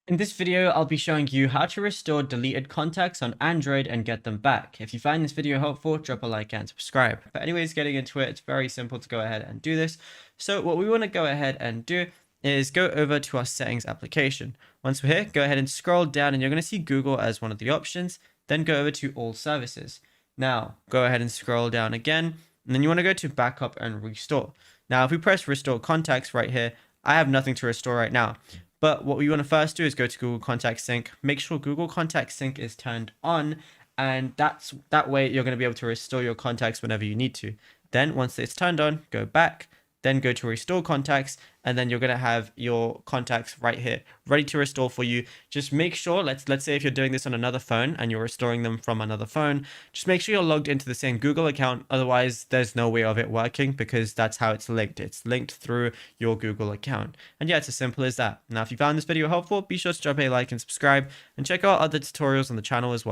In this video, I'll be showing you how to restore deleted contacts on Android and get them back. If you find this video helpful, drop a like and subscribe. But anyways, getting into it, it's very simple to go ahead and do this. So what we want to go ahead and do is go over to our settings application. Once we're here, go ahead and scroll down and you're going to see Google as one of the options. Then go over to all services. Now, go ahead and scroll down again. And then you want to go to backup and restore. Now, if we press restore contacts right here, I have nothing to restore right now. But what we want to first do is go to Google Contact Sync, make sure Google Contact Sync is turned on, and that way you're going to be able to restore your contacts whenever you need to. Then once it's turned on, go back, then go to restore contacts, and then you're going to have your contacts right here ready to restore for you. Just make sure, let's say if you're doing this on another phone and you're restoring them from another phone, just make sure you're logged into the same Google account. Otherwise there's no way of it working, because that's how it's linked. It's linked through your Google account. And yeah, it's as simple as that. Now, if you found this video helpful, be sure to drop a like and subscribe, and check out other tutorials on the channel as well.